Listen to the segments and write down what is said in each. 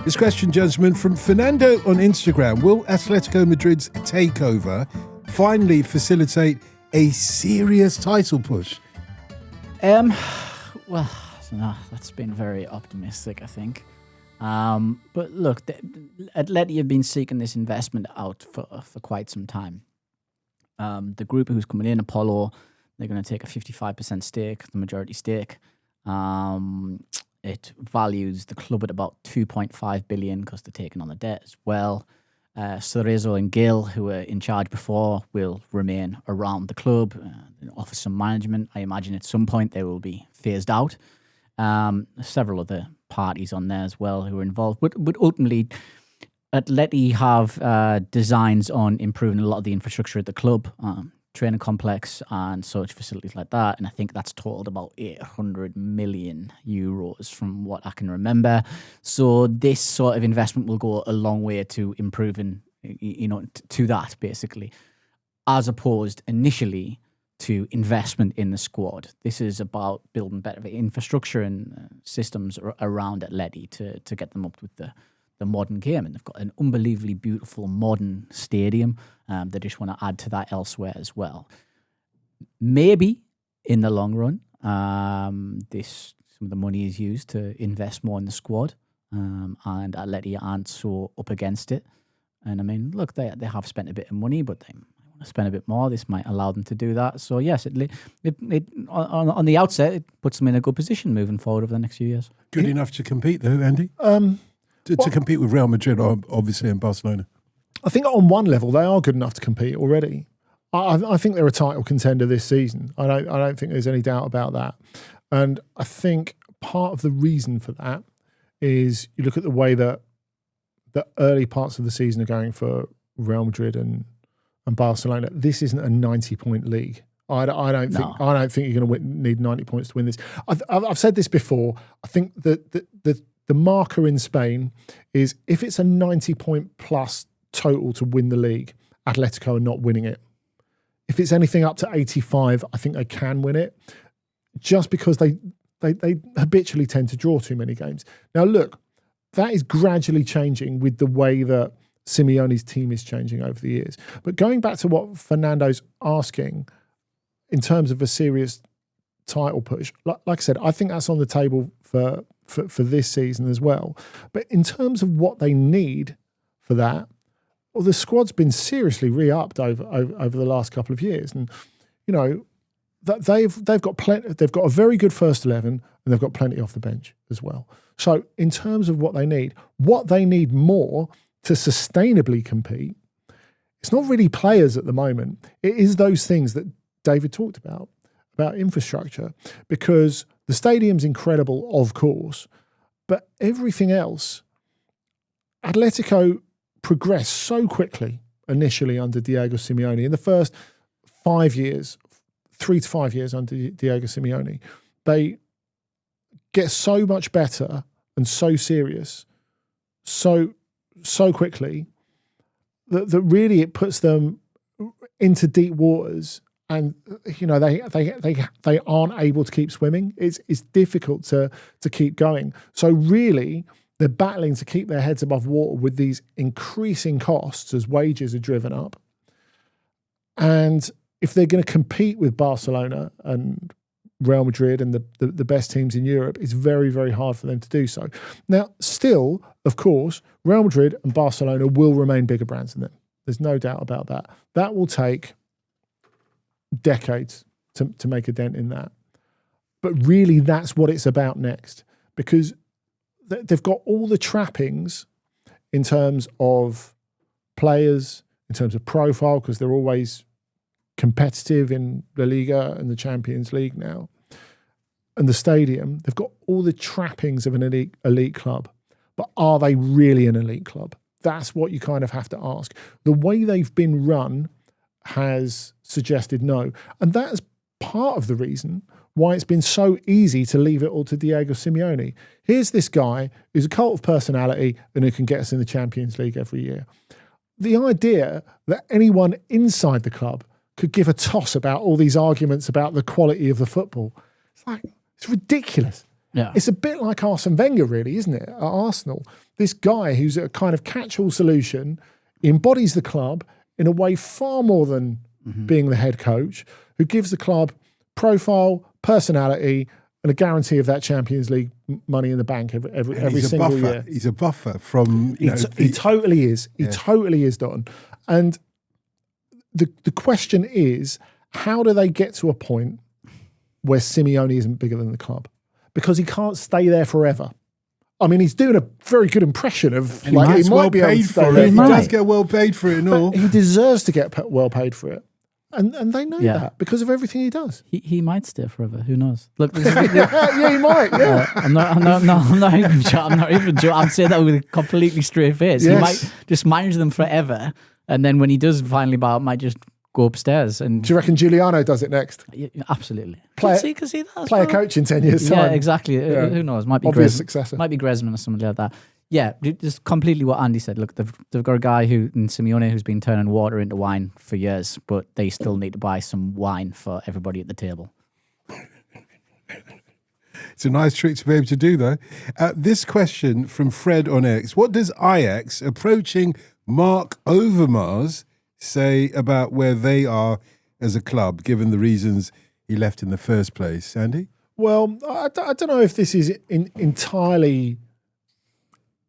This question, gentlemen, from Fernando on Instagram. Will Atletico Madrid's takeover finally facilitate a serious title push? Well, no, that's been very optimistic, I think. But look, Atleti have been seeking this investment out for quite some time. The group who's coming in, Apollo, they're going to take a 55% stake, the majority stake. It values the club at about 2.5 billion because they're taking on the debt as well. Cerezo and Gil, who were in charge before, will remain around the club, offer some management. I imagine at some point they will be phased out. Several other parties on there as well who are involved. But ultimately, Atleti have designs on improving a lot of the infrastructure at the club, training complex and such facilities like that. And I think that's totaled about 800 million euros from what I can remember. So this sort of investment will go a long way to improving, to that basically, as opposed initially to investment in the squad. This is about building better infrastructure and systems around Atleti to get them up with the modern game, and they've got an unbelievably beautiful modern stadium. They just want to add to that elsewhere as well. Maybe in the long run, some of the money is used to invest more in the squad, and Atleti aren't so up against it. And I mean, look, they have spent a bit of money, but they want to spend a bit more. This might allow them to do that. So yes, it on the outset, it puts them in a good position moving forward over the next few years. Good enough to compete, though, Andy. To compete with Real Madrid, obviously, and Barcelona. I think on one level they are good enough to compete already. I think they're a title contender this season. I don't think there's any doubt about that. And I think part of the reason for that is you look at the way that the early parts of the season are going for Real Madrid and Barcelona. This isn't a 90-point league. I don't think you're going to need 90 points to win this. I've said this before. I think that the marker in Spain is if it's a 90-point plus total to win the league, Atletico are not winning it. If it's anything up to 85, I think they can win it, just because they habitually tend to draw too many games. Now, look, that is gradually changing with the way that Simeone's team is changing over the years. But going back to what Fernando's asking in terms of a serious title push, like I said, I think that's on the table for this season as well. But in terms of what they need for that, well, the squad's been seriously re-upped over the last couple of years, and that they've got plenty. They've got a very good first 11, and they've got plenty off the bench as well. So in terms of what they need more to sustainably compete, it's not really players at the moment. It is those things that David talked about infrastructure, because the stadium's incredible, of course, but everything else, Atletico progressed so quickly initially under Diego Simeone. In the first 5 years, 3 to 5 years under Diego Simeone, they get so much better and so serious so quickly that really it puts them into deep waters. And they aren't able to keep swimming. It's difficult to keep going. So really, they're battling to keep their heads above water with these increasing costs as wages are driven up. And if they're going to compete with Barcelona and Real Madrid and the best teams in Europe, it's very, very hard for them to do so. Now, still, of course, Real Madrid and Barcelona will remain bigger brands than them. There's no doubt about that. That will take decades to make a dent in that. But really, that's what it's about next, because they've got all the trappings in terms of players, in terms of profile, because they're always competitive in the Liga and the Champions League now, and the stadium. They've got all the trappings of an elite club, but are they really an elite club? That's what you kind of have to ask. The way they've been run has suggested no. And that is part of the reason why it's been so easy to leave it all to Diego Simeone. Here's this guy who's a cult of personality and who can get us in the Champions League every year. The idea that anyone inside the club could give a toss about all these arguments about the quality of the football, it's ridiculous. Yeah. It's a bit like Arsene Wenger, really, isn't it? At Arsenal, this guy who's a kind of catch-all solution, embodies the club in a way far more than being the head coach, who gives the club profile, personality, and a guarantee of that Champions League money in the bank every single year. He's a buffer from, He totally is. He totally is, Don. And the question is, how do they get to a point where Simeone isn't bigger than the club? Because he can't stay there forever. I mean, he's doing a very good impression of, and he might be able to stay there. He does get well paid for it and all. He deserves to get well paid for it. And they know that because of everything he does. He might stay forever. Who knows? Look, yeah, he might. Yeah, I'm not even joking. I'm saying that with a completely straight face. He might just manage them forever, and then when he does finally bow out, might just go upstairs. And do you reckon Giuliano does it next? Yeah, absolutely. Play a coach in 10 years' time. Yeah, exactly. Yeah. Who knows? Might be obvious successor. Might be Griezmann or something like that. Yeah, just completely what Andy said. Look, they've got a guy in Simeone who's been turning water into wine for years, but they still need to buy some wine for everybody at the table. It's a nice trick to be able to do, though. This question from Fred on X. What does Ajax approaching Marc Overmars say about where they are as a club, given the reasons he left in the first place? Andy? Well, I don't know if this is entirely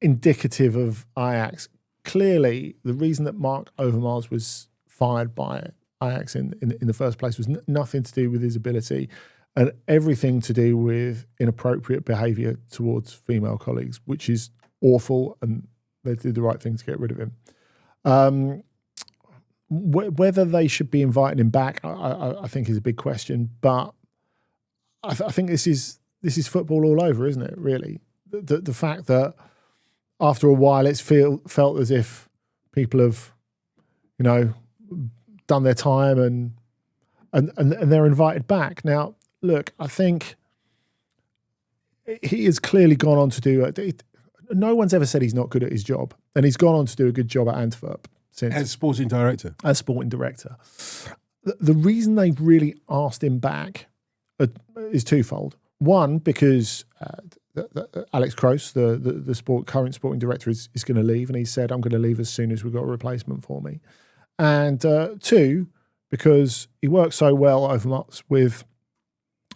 indicative of Ajax. Clearly, the reason that Marc Overmars was fired by Ajax in the first place was nothing to do with his ability and everything to do with inappropriate behaviour towards female colleagues, which is awful, and they did the right thing to get rid of him. Whether they should be inviting him back, I think is a big question, but I think this is football all over, isn't it, really? The fact that after a while, it's felt as if people have, done their time and they're invited back. Now, look, I think he has clearly gone on to do it. No one's ever said he's not good at his job, and he's gone on to do a good job at Antwerp since. As sporting director. The reason they've really asked him back is twofold. One, because Alex Kroos, the current sporting director, is going to leave, and he said, "I'm going to leave as soon as we've got a replacement for me." And two, because he worked so well with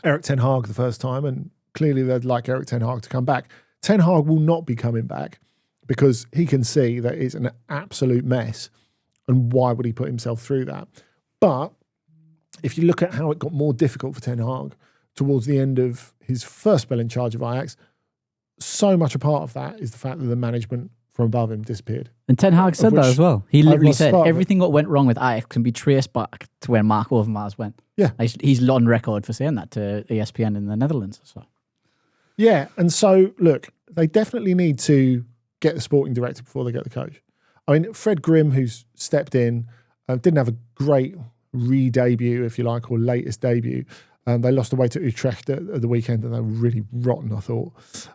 Erik ten Hag the first time, and clearly they'd like Erik ten Hag to come back. Ten Hag will not be coming back because he can see that it's an absolute mess, and why would he put himself through that? But if you look at how it got more difficult for Ten Hag towards the end of his first spell in charge of Ajax, so much a part of that is the fact that the management from above him disappeared. And Ten Hag said that as well. He literally said everything that went wrong with Ajax can be traced back to where Marc Overmars went. Yeah. He's on record for saying that to ESPN in the Netherlands. So. Yeah, and so, look, they definitely need to get the sporting director before they get the coach. I mean, Fred Grimm, who's stepped in, didn't have a great re-debut, if you like, or latest debut. They lost away to Utrecht at the weekend, and they were really rotten, I thought.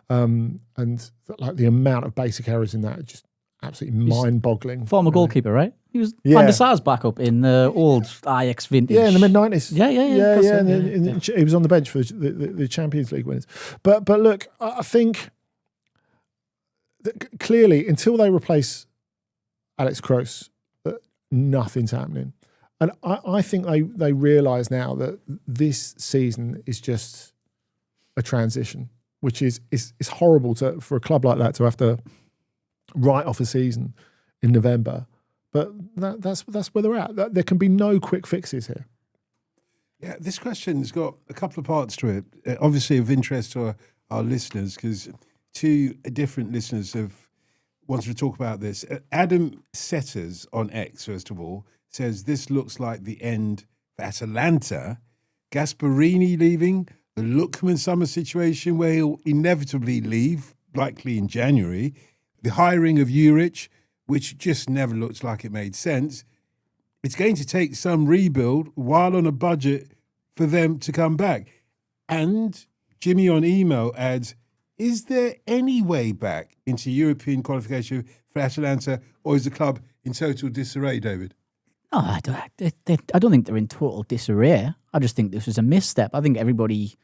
And like the amount of basic errors in that, just absolutely mind-boggling. Former goalkeeper, right? He was Van der Sar's backup in the old Ajax vintage. Yeah, in the mid-90s. Yeah. He was on the bench for the Champions League winners. But look, I think that clearly, until they replace Alex Kroos, nothing's happening. And I think they realise now that this season is just a transition, which is horrible for a club like that to have to write off a season in November. But that's where they're at. There can be no quick fixes here. Yeah, this question's got a couple of parts to it. Obviously of interest to our listeners, because two different listeners have wanted to talk about this. Adam Setters on X, first of all, says this looks like the end for Atalanta. Gasperini leaving, the Lookman summer situation where he'll inevitably leave, likely in January, the hiring of Jurić, which just never looked like it made sense. It's going to take some rebuild while on a budget for them to come back. And Jimmy on email adds, is there any way back into European qualification for Atalanta, or is the club in total disarray, David? No, I don't think they're in total disarray. I just think this was a misstep. I think everybody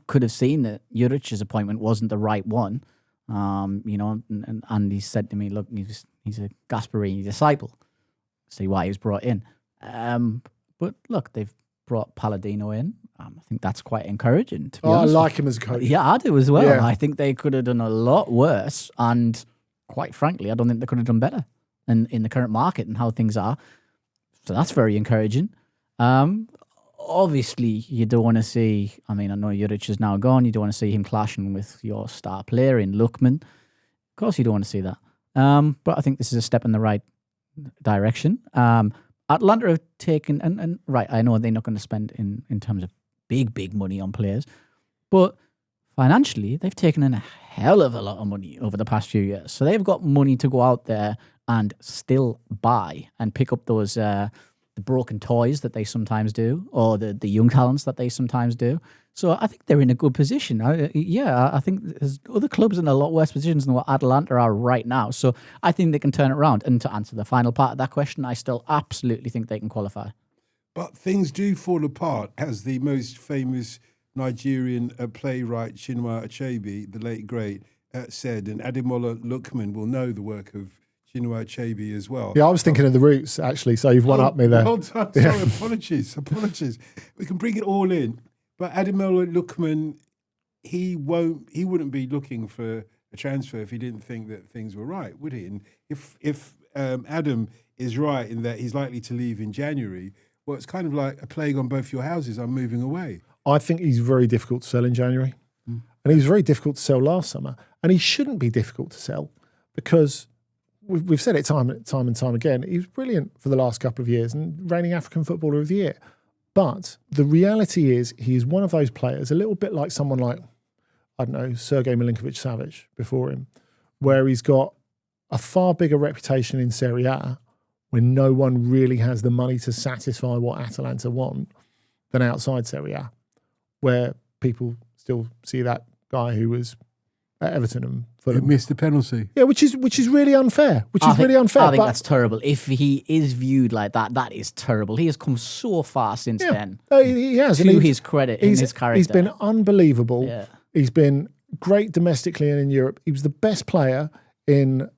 could have seen that Jurić's appointment wasn't the right one. And Andy said to me, look, he's a Gasperini disciple. See why he was brought in. But look, they've brought Palladino in. I think that's quite encouraging, to be honest. I like him as a coach. Yeah, I do as well. Yeah. I think they could have done a lot worse. And quite frankly, I don't think they could have done better in the current market and how things are. So that's very encouraging. Obviously, you don't want to see, I know Jurić is now gone. You don't want to see him clashing with your star player in Lookman. Of course, you don't want to see that. But I think this is a step in the right direction. Atlanta have taken, and right, I know they're not going to spend in terms of big money on players, but financially, they've taken in a hell of a lot of money over the past few years. So they've got money to go out there and still buy and pick up those the broken toys that they sometimes do, or the young talents that they sometimes do. So I think they're in a good position. I think there's other clubs in a lot worse positions than what Atalanta are right now. So I think they can turn it around. And to answer the final part of that question, I still absolutely think they can qualify. But things do fall apart, as the most famous Nigerian playwright Chinua Achebe, the late great, said, and Ademola Lookman will know the work of Chinua Achebe as well. Yeah, I was thinking of the Roots, actually, so you've one up me there. Well done. Sorry, apologies. We can bring it all in. But Ademola Lookman, he wouldn't be looking for a transfer if he didn't think that things were right, would he? And if Adam is right in that he's likely to leave in January, well, it's kind of like a plague on both your houses. I'm moving away. I think he's very difficult to sell in January. And he was very difficult to sell last summer. And he shouldn't be difficult to sell because we've said it time and time again. He was brilliant for the last couple of years and reigning African Footballer of the Year. But the reality is he's one of those players, a little bit like someone like, I don't know, Sergej Milinkovic-Savic before him, where he's got a far bigger reputation in Serie A when no one really has the money to satisfy what Atalanta want than outside Serie A, where people still see that guy who was at Everton and Fulham. He missed the penalty. Yeah, which is really unfair. I think that's terrible. If he is viewed like that, that is terrible. He has come so far since then. He has. To his credit in his character. He's been unbelievable. Yeah. He's been great domestically and in Europe. He was the best player in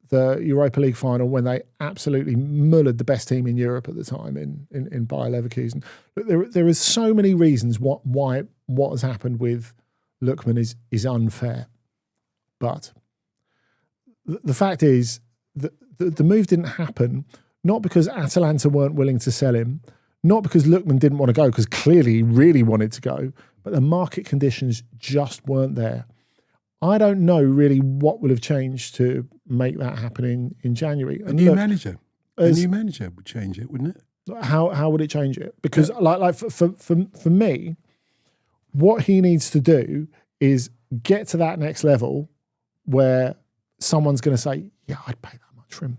the Europa League final when they absolutely mullered the best team in Europe at the time in Bayer Leverkusen. But there is so many reasons why what has happened with Lookman is unfair. But the fact is that the move didn't happen, not because Atalanta weren't willing to sell him, not because Lookman didn't want to go, because clearly he really wanted to go, but the market conditions just weren't there. I don't know really what will have changed to make that happen in January. A new manager would change it, wouldn't it? How would it change it? Because like for me, what he needs to do is get to that next level where someone's going to say, yeah, I'd pay that much for him.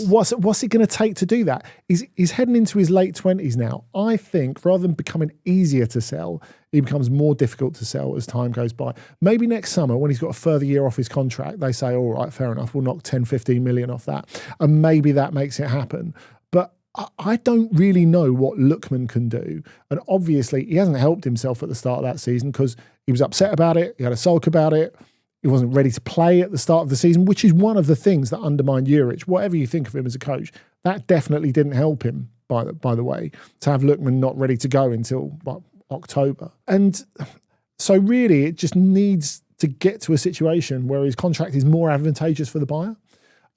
What's it going to take to do that? He's heading into his late 20s now. I think rather than becoming easier to sell, he becomes more difficult to sell as time goes by. Maybe next summer when he's got a further year off his contract, they say, all right, fair enough, we'll knock 10, 15 million off that. And maybe that makes it happen. But I don't really know what Lookman can do. And obviously he hasn't helped himself at the start of that season because he was upset about it. He had a sulk about it. He wasn't ready to play at the start of the season, which is one of the things that undermined Jurić. Whatever you think of him as a coach, that definitely didn't help him, by the way, to have Lookman not ready to go until October. And so really it just needs to get to a situation where his contract is more advantageous for the buyer.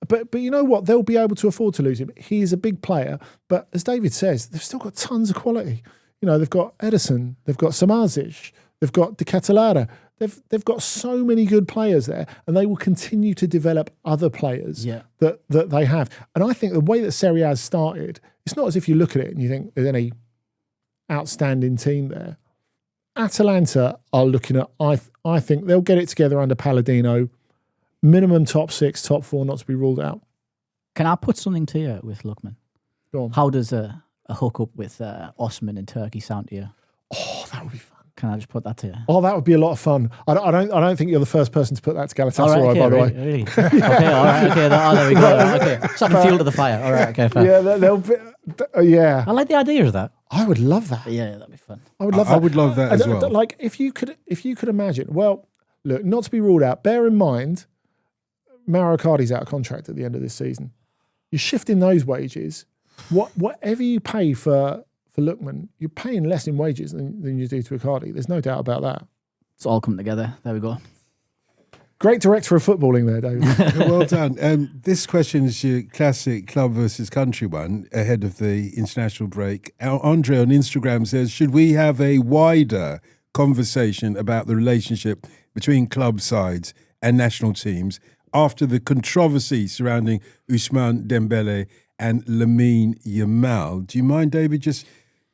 But you know what? They'll be able to afford to lose him. He is a big player, but as David says, they've still got tons of quality. You know, they've got Ederson, they've got Samazic, they've got De Catalara. They've got so many good players there, and they will continue to develop other players that they have. And I think the way that Serie A has started, it's not as if you look at it and you think there's any outstanding team there. Atalanta are looking at, I think they'll get it together under Palladino, minimum top 6, top 4 not to be ruled out. Can I put something to you with Lookman? Go on. How does a hookup with Osman in Turkey sound to you? Oh, that would be fun. Can I just put that to you? Oh, that would be a lot of fun. I don't think you're the first person to put that to Galatasaray, by the way. Really? Okay, all right, okay, there we go. Okay, so I can fuel to the fire. All right, okay, fair. Yeah, they'll be, yeah. I like the idea of that. I would love that. Yeah, that'd be fun. I would love that. I would love that as well. Like if you could imagine. Well, look, not to be ruled out. Bear in mind, Mauro Icardi's out of contract at the end of this season. You're shifting those wages. Whatever you pay for Lookman, you're paying less in wages than you do to Icardi. There's no doubt about that. It's all come together. There we go. Great director of footballing there, David. Well done. This question is your classic club versus country one ahead of the international break. Andre on Instagram says, should we have a wider conversation about the relationship between club sides and national teams after the controversy surrounding Ousmane Dembele and Lamine Yamal? Do you mind, David, just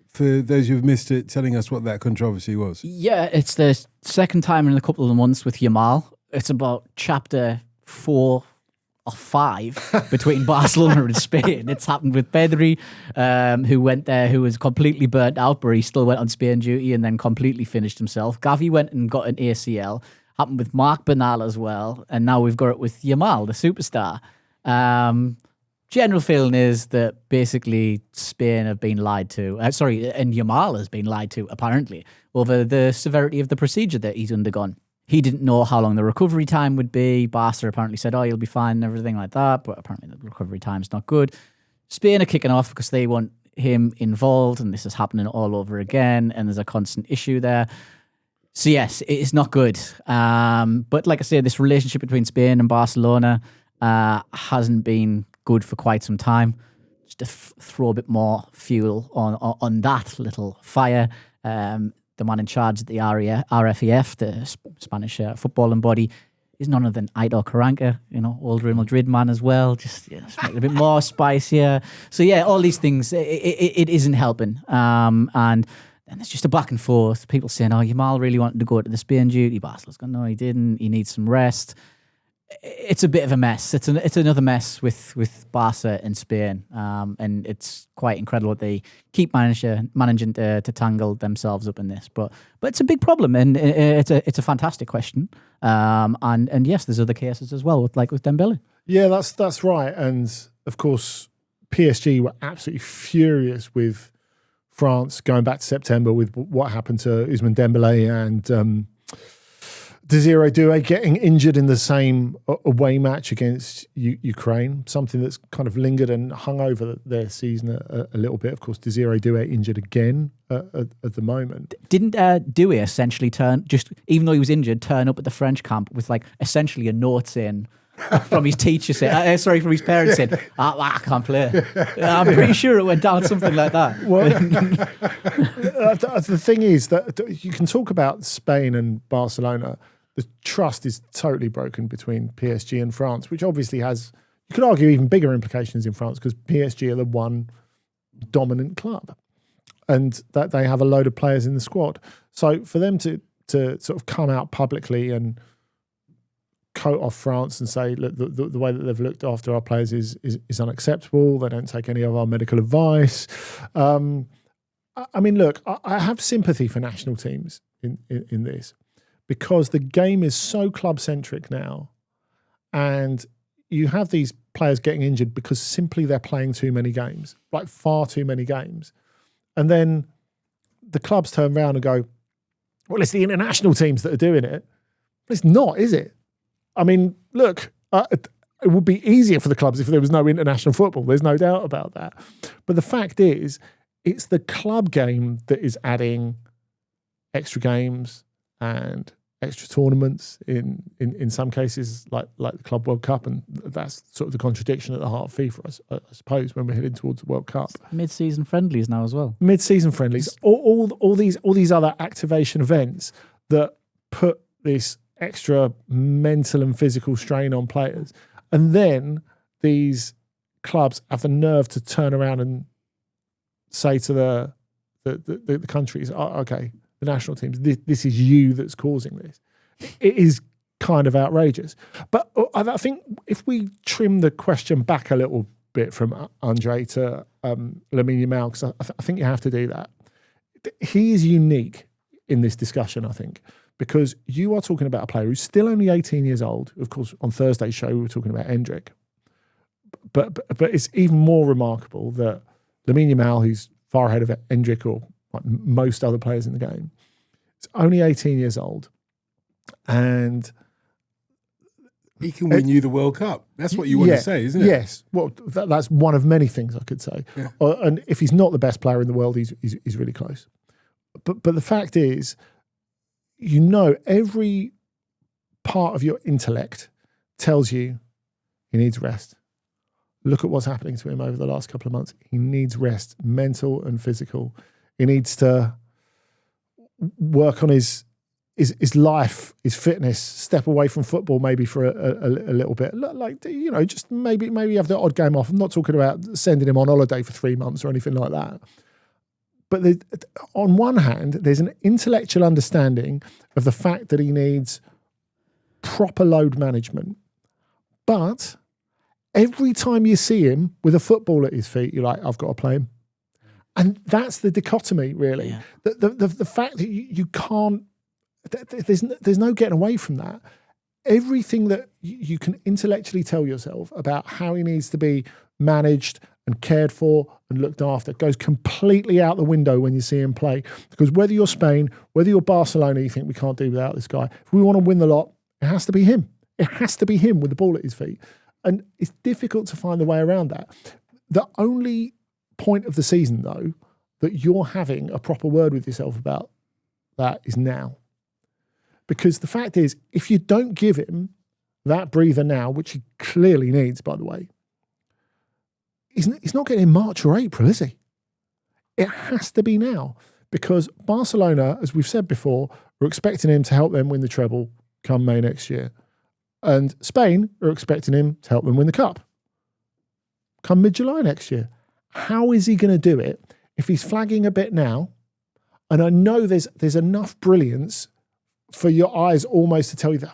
for those who've missed it, telling us what that controversy was? Yeah, it's the second time in a couple of months with Yamal. It's about chapter 4 or 5 between Barcelona and Spain. It's happened with Pedri, who went there, who was completely burnt out, but he still went on Spain duty and then completely finished himself. Gavi went and got an ACL. Happened with Marc Bernal as well. And now we've got it with Yamal, the superstar. General feeling is that basically Spain have been lied to. And Yamal has been lied to, apparently, over the severity of the procedure that he's undergone. He didn't know how long the recovery time would be. Barca apparently said, you'll be fine and everything like that, but apparently the recovery time's not good. Spain are kicking off because they want him involved, and this is happening all over again, and there's a constant issue there. So yes, it is not good. But like I say, this relationship between Spain and Barcelona hasn't been good for quite some time. Just to throw a bit more fuel on that little fire. The man in charge of the RFEF, the Spanish footballing body, is none other than Aitor Karanka, old Real Madrid man as well. Just make it a bit more spicier. So yeah, all these things, it isn't helping. And there's just a back and forth. People saying, Yamal really wanted to go to the Spain duty. Barcelona's gone, no, he didn't. He needs some rest. It's a bit of a mess. It's another mess with Barca and Spain, and it's quite incredible that they keep managing to tangle themselves up in this. But it's a big problem, and it's a fantastic question. And yes, there's other cases as well with Dembele. Yeah, that's right. And of course, PSG were absolutely furious with France going back to September with what happened to Ousmane Dembele and Desiree Doué getting injured in the same away match against Ukraine, something that's kind of lingered and hung over their season a little bit. Of course, Desiree Doué injured again at the moment. Didn't Doué essentially even though he was injured, turn up at the French camp with essentially a note saying from his teacher saying, from his parents saying, I can't play. I'm pretty sure it went down something like that. Well, the thing is that you can talk about Spain and Barcelona. The trust is totally broken between PSG and France, which obviously has, you could argue, even bigger implications in France because PSG are the one dominant club and that they have a load of players in the squad. So for them to sort of come out publicly and coat off France and say, look, the way that they've looked after our players is unacceptable. They don't take any of our medical advice. I mean, look, I have sympathy for national teams in this because the game is so club-centric now and you have these players getting injured because simply they're playing too many games, like far too many games. And then the clubs turn around and go, well, it's the international teams that are doing it. It's not, is it? I mean, look, it would be easier for the clubs if there was no international football. There's no doubt about that. But the fact is, it's the club game that is adding extra games and extra tournaments in some cases, like the Club World Cup, and that's sort of the contradiction at the heart of FIFA, I suppose, when we're heading towards the World Cup. Mid-season friendlies now as well. Mid-season friendlies, all these other activation events that put this extra mental and physical strain on players, and then these clubs have the nerve to turn around and say to the countries, okay, the national teams, this is you that's causing this. It is kind of outrageous. But I think if we trim the question back a little bit from Andre to Lamine Yamal, because I think you have to do that. He is unique. in this discussion, I think, because you are talking about a player who's still only 18 years old. Of course, on Thursday's show, we were talking about Endrick. But it's even more remarkable that Lamine Yamal, who's far ahead of Endrick or like most other players in the game, is only 18 years old. And he can win you the World Cup. That's what you want to say, isn't it? Yes. Well, that's one of many things I could say. Yeah. And if he's not the best player in the world, he's really close. But the fact is, every part of your intellect tells you he needs rest. Look at what's happening to him over the last couple of months. He needs rest, mental and physical. He needs to work on his life, his fitness, step away from football maybe for a little bit. Like, just maybe have the odd game off. I'm not talking about sending him on holiday for 3 months or anything like that. But on one hand, there's an intellectual understanding of the fact that he needs proper load management. But every time you see him with a football at his feet, you're like, I've got to play him. And that's the dichotomy, really. Yeah. The fact that you can't, there's no getting away from that. Everything that you can intellectually tell yourself about how he needs to be managed and cared for and looked after goes completely out the window when you see him play. Because whether you're Spain, whether you're Barcelona, you think we can't do without this guy. If we want to win the lot, it has to be him. It has to be him with the ball at his feet. And it's difficult to find the way around that. The only point of the season, though, that you're having a proper word with yourself about that is now. Because the fact is, if you don't give him that breather now, which he clearly needs, by the way, he's not getting in March or April, is he? It has to be now. Because Barcelona, as we've said before, are expecting him to help them win the treble come May next year. And Spain are expecting him to help them win the cup come mid-July next year. How is he going to do it if he's flagging a bit now? And I know there's enough brilliance for your eyes almost to tell you that,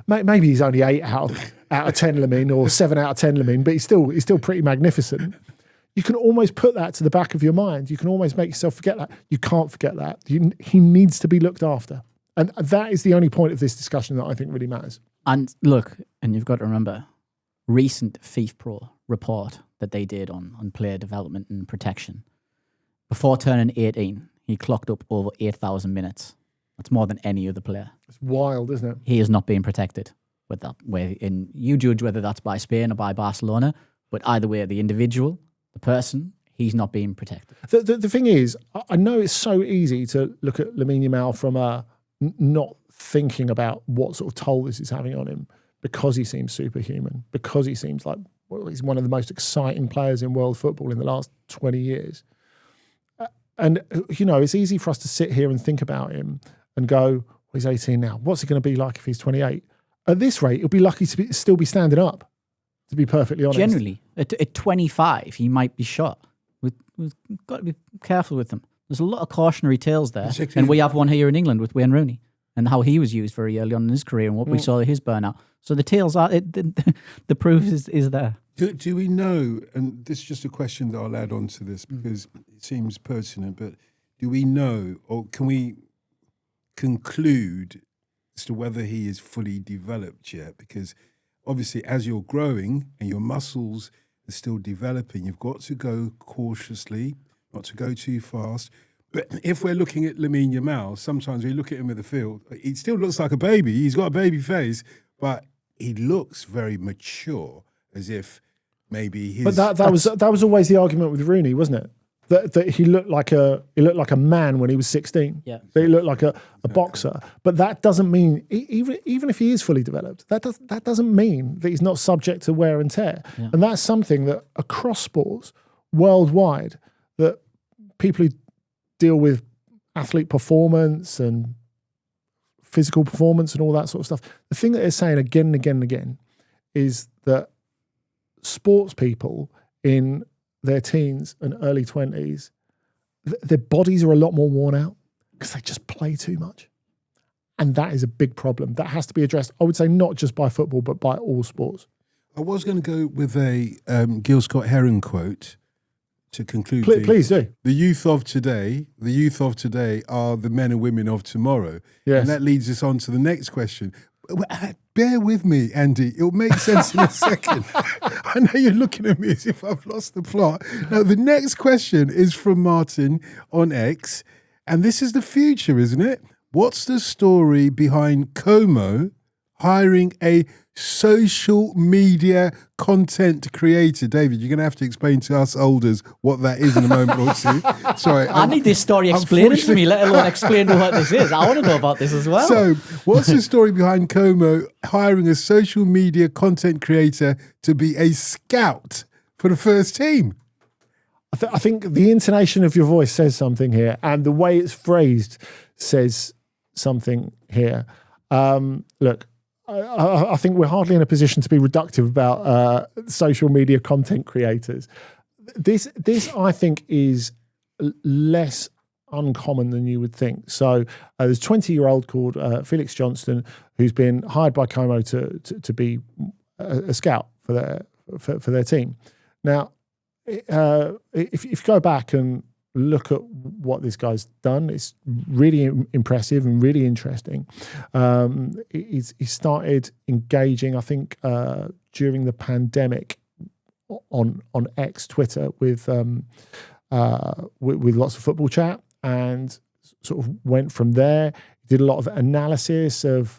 maybe he's only 8 out of 10 Lamine or 7 out of 10 Lamine, but he's still pretty magnificent. You can almost put that to the back of your mind. You can almost make yourself forget that. You can't forget that. He needs to be looked after. And that is the only point of this discussion that I think really matters. And look, and you've got to remember, recent FIFPro report that they did on player development and protection. Before turning 18, he clocked up over 8,000 minutes. That's more than any other player. It's wild, isn't it? He is not being protected with that way. And you judge whether that's by Spain or by Barcelona, but either way, the individual, the person, he's not being protected. The thing is, I know it's so easy to look at Lamine Yamal from not thinking about what sort of toll this is having on him because he seems superhuman, because he seems like he's one of the most exciting players in world football in the last 20 years. And, it's easy for us to sit here and think about him and go, well, he's 18 now. What's he going to be like if he's 28? At this rate, he'll be lucky to still be standing up, to be perfectly honest. Generally, at 25, he might be shot. We've got to be careful with him. There's a lot of cautionary tales there. And we have one here in England with Wayne Rooney and how he was used very early on in his career and what we saw his burnout. So the tales are, the proof is there. Do we know, and this is just a question that I'll add on to this because it seems pertinent, but do we know or can we conclude as to whether he is fully developed yet? Because obviously as you're growing and your muscles are still developing, you've got to go cautiously, not to go too fast. But if we're looking at Lamine Yamal, sometimes we look at him in the field, he still looks like a baby. He's got a baby face, but he looks very mature, as if maybe his... But that was always the argument with Rooney, wasn't it? That he looked like a man when he was 16. Yeah. That he looked like a boxer. But that doesn't mean, even if he is fully developed, that doesn't mean that he's not subject to wear and tear. Yeah. And that's something that across sports, worldwide, that people who deal with athlete performance and physical performance and all that sort of stuff, the thing that they're saying again and again and again is that sports people in their teens and early 20s, their bodies are a lot more worn out because they just play too much. And that is a big problem. That has to be addressed, I would say, not just by football, but by all sports. I was going to go with a Gil Scott-Heron quote to conclude. Please do. The youth of today are the men and women of tomorrow. Yes. And that leads us on to the next question. Bear with me, Andy. It'll make sense in a second. I know you're looking at me as if I've lost the plot. Now, the next question is from Martin on X, and this is the future, isn't it? What's the story behind Como hiring a social media content creator? David, you're going to have to explain to us olders what that is in a moment or two. Sorry. I need this story explained to me, let alone explain what this is. I want to know about this as well. So, what's the story behind Como hiring a social media content creator to be a scout for the first team? I think the intonation of your voice says something here, and the way it's phrased says something here. Look, I think we're hardly in a position to be reductive about social media content creators. This I think is less uncommon than you would think. So there's a 20-year-old called Felix Johnston who's been hired by Como to be a scout for their team. Now, if you go back and look at what this guy's done, it's really impressive and really interesting. He started engaging, I think, during the pandemic on X, Twitter, with lots of football chat, and sort of went from there. He did a lot of analysis of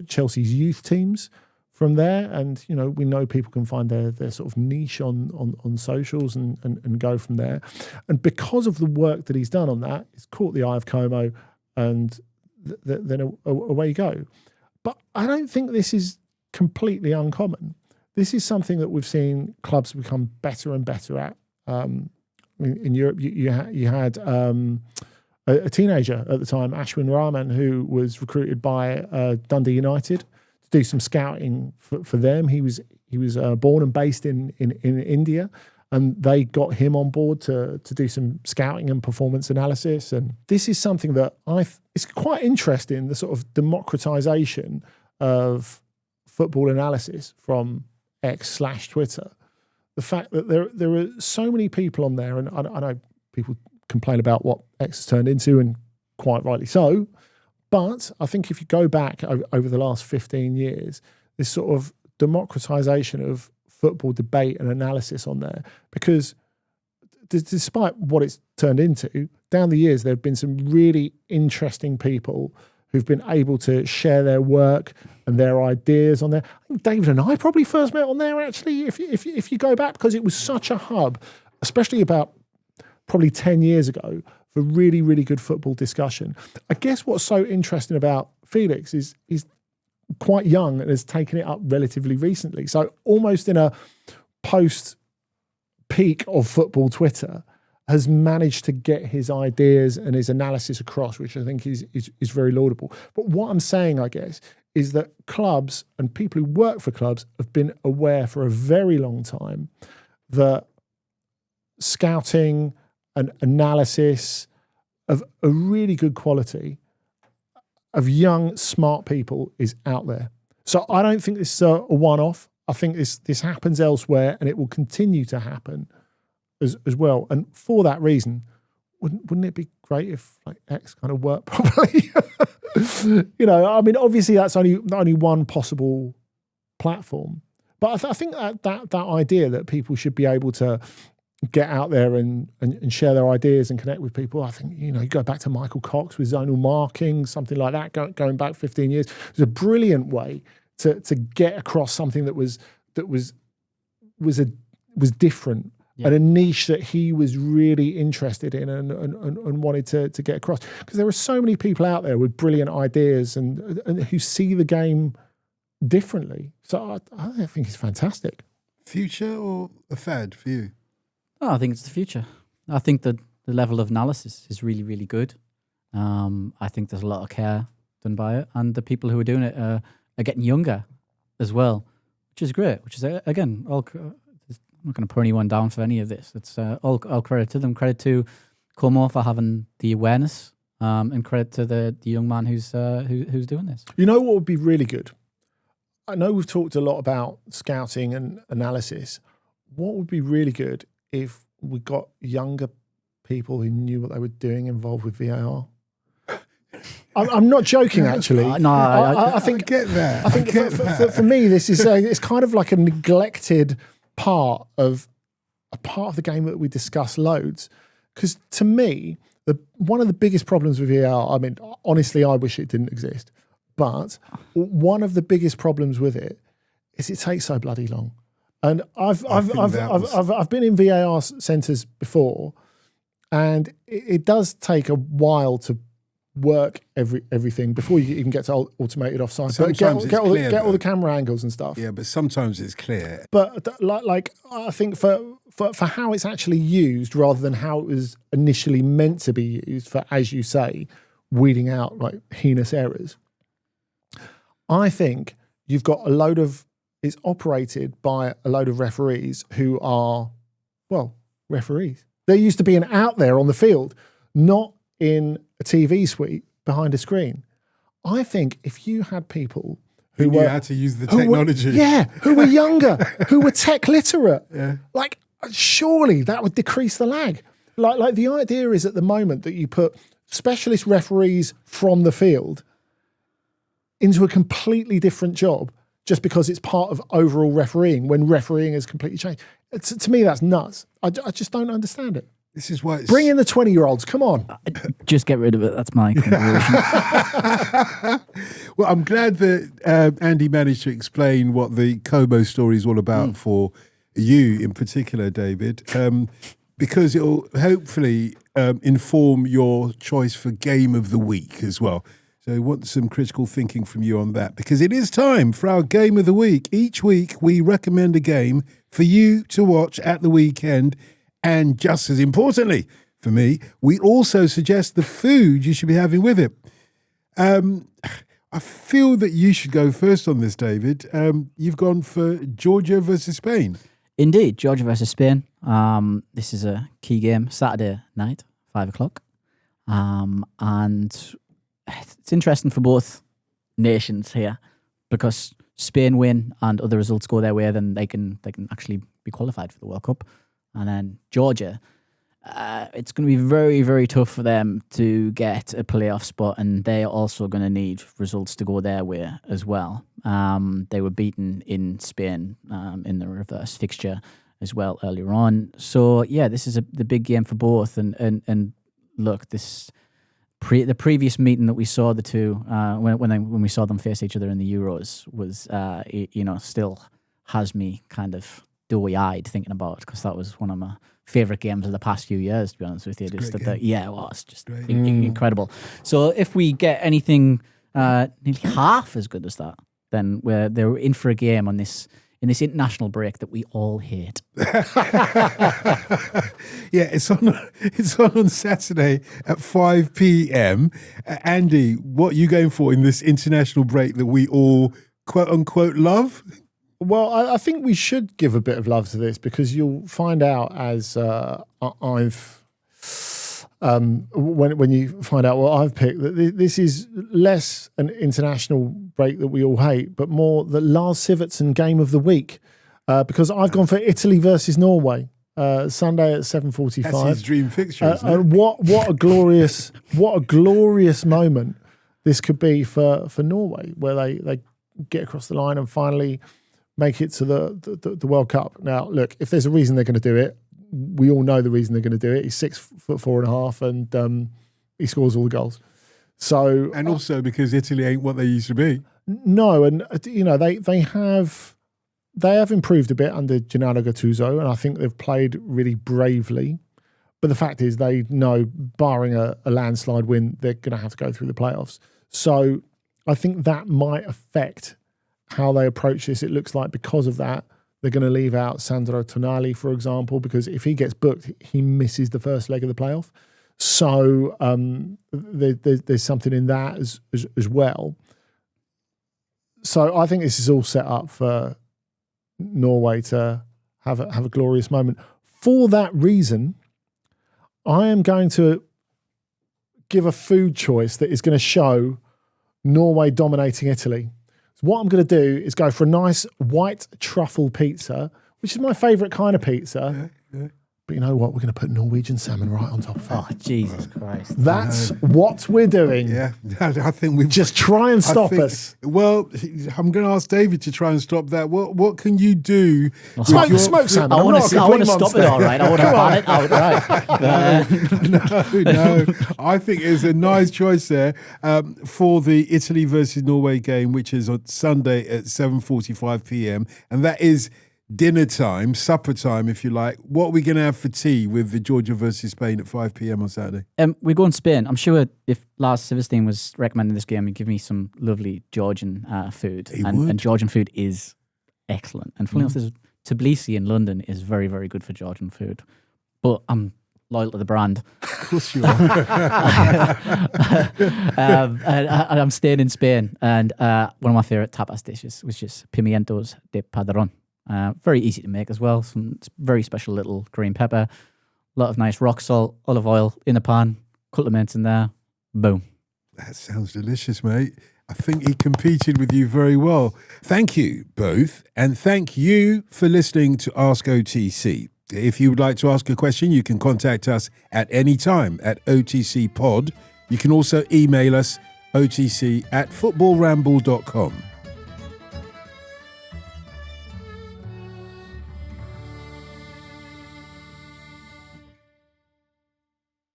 Chelsea's youth teams from there, and we know people can find their sort of niche on socials and go from there. And because of the work that he's done on that, it's caught the eye of Como, and then away you go. But I don't think this is completely uncommon. This is something that we've seen clubs become better and better at. In Europe, you had a teenager at the time, Ashwin Rahman, who was recruited by Dundee United, do some scouting for them. He was born and based in India, and they got him on board to do some scouting and performance analysis. And this is something that it's quite interesting, the sort of democratization of football analysis from X/Twitter. The fact that there are so many people on there, and I know people complain about what X has turned into, and quite rightly so. But I think if you go back over the last 15 years, this sort of democratization of football debate and analysis on there, because despite what it's turned into, down the years, there have been some really interesting people who've been able to share their work and their ideas on there. I think David and I probably first met on there, actually, if you go back, because it was such a hub, especially about probably 10 years ago, for really, really good football discussion. I guess what's so interesting about Felix is he's quite young and has taken it up relatively recently. So almost in a post-peak of football Twitter, has managed to get his ideas and his analysis across, which I think is very laudable. But what I'm saying, I guess, is that clubs and people who work for clubs have been aware for a very long time that scouting and analysis of a really good quality of young, smart people is out there. So I don't think this is a one-off. I think this happens elsewhere, and it will continue to happen as well. And for that reason, wouldn't it be great if X kind of worked properly? I mean, obviously that's only one possible platform. But I think that idea that people should be able to get out there and share their ideas and connect with people. I think, you go back to Michael Cox with zonal marking, something like that, going back 15 years. It was a brilliant way to get across something that was different, yeah, and a niche that he was really interested in and wanted to get across. Because there are so many people out there with brilliant ideas and who see the game differently. So I think it's fantastic. Future or a fad for you? Oh, I think it's the future. I think that the level of analysis is really, really good. I think there's a lot of care done by it, and the people who are doing it are getting younger as well, which is great. Which is, again, I'm not going to put anyone down for any of this. It's all credit to them. Credit to Como for having the awareness, and credit to the young man who's doing this. You know what would be really good? I know we've talked a lot about scouting and analysis. What would be really good if we got younger people who knew what they were doing involved with VAR. I'm not joking, actually. I think I get that. I think for me, this is it's kind of like a neglected part of the game that we discuss loads. Because to me, one of the biggest problems with VAR, I mean, honestly, I wish it didn't exist, but one of the biggest problems with it is it takes so bloody long. And I've been in VAR centres before, and it does take a while to work everything before you even get to automated offside. Sometimes Get all though. the camera angles and stuff. Yeah, but sometimes it's clear. But like I think for how it's actually used rather than how it was initially meant to be used for, as you say, weeding out like heinous errors, I think you've got it's operated by a load of referees who are, well, referees. They're used to being out there on the field, not in a TV suite behind a screen. I think if you had people who knew were how to use the technology, who were younger, who were tech literate, Yeah. like surely that would decrease the lag. Like the idea is at the moment that you put specialist referees from the field into a completely different job just because it's part of overall refereeing when refereeing has completely changed. To me, that's nuts. I just don't understand it. this is why it's... Bring in the 20-year-olds. Come on. Just get rid of it. That's my contribution. Well, I'm glad that Andy managed to explain what the Como story is all about for you in particular, David, because it will hopefully inform your choice for game of the week as well. So I want some critical thinking from you on that, because it is time for our game of the week. Each week we recommend a game for you to watch at the weekend, and just as importantly for me, we also suggest the food you should be having with it. I feel that you should go first on this, David. You've gone for Georgia versus Spain. Indeed, Georgia versus Spain. This is a key game, Saturday night, 5:00. And it's interesting for both nations here, because Spain win and other results go their way, then they can actually be qualified for the World Cup. And then Georgia, it's going to be very, very tough for them to get a playoff spot, and they're also going to need results to go their way as well. They were beaten in Spain in the reverse fixture as well earlier on. So yeah, this is the big game for both. And look, the previous meeting that we saw the two when we saw them face each other in the Euros was still has me kind of doughy-eyed thinking about it, because that was one of my favourite games of the past few years, to be honest with you. It's just incredible. So if we get anything nearly half as good as that, then they're in for a game in this international break that we all hate. Yeah, it's on Saturday at 5 p.m. Andy, what are you going for in this international break that we all quote unquote love? Well, I think we should give a bit of love to this, because you'll find out as when you find out what I've picked, that this is less an international break that we all hate, but more the Lars Sivertsen game of the week, because I've gone for Italy versus Norway, Sunday at 7:45. That's his dream fixture, isn't it? And what a glorious moment this could be for Norway, where they get across the line and finally make it to the World Cup. Now, look, if there's a reason they're going to do it, we all know the reason they're going to do it. He's 6'4.5", and he scores all the goals. So, and also because Italy ain't what they used to be. No, and they have improved a bit under Gennaro Gattuso, and I think they've played really bravely. But the fact is, they know, barring a landslide win, they're going to have to go through the playoffs. So I think that might affect how they approach this. It looks like because of that, they're going to leave out Sandro Tonali, for example, because if he gets booked, he misses the first leg of the playoff. So there's something in that as well. So I think this is all set up for Norway to have a glorious moment. For that reason, I am going to give a food choice that is going to show Norway dominating Italy. What I'm going to do is go for a nice white truffle pizza, which is my favourite kind of pizza, But you know what? We're going to put Norwegian salmon right on top of it. Oh, Jesus Christ. That's what we're doing. Yeah, I think we've Just try and stop us. Well, I'm going to ask David to try and stop that. What can you do? Smoke salmon. I I'm want not to a complete stop monster. it, all right. I want to ban it outright. No. I think it's a nice choice there for the Italy versus Norway game, which is on Sunday at 7:45 p.m. And that is dinner time, supper time, if you like. What are we going to have for tea with the Georgia versus Spain at 5 p.m. on Saturday? We go in Spain. I'm sure if Lars Silverstein was recommending this game, he'd give me some lovely Georgian food. And Georgian food is excellent. And funny enough, Tbilisi in London is very, very good for Georgian food. But I'm loyal to the brand. Of course you are. And I'm staying in Spain. And one of my favourite tapas dishes was just pimientos de padrón. Very easy to make as well. Some very special little green pepper, a lot of nice rock salt, olive oil in a pan, couple of mints in there, boom. That sounds delicious, mate. I think he competed with you very well. Thank you both, and thank you for listening to Ask OTC. If you would like to ask a question, you can contact us at any time at OTC Pod. You can also email us otc@footballramble.com.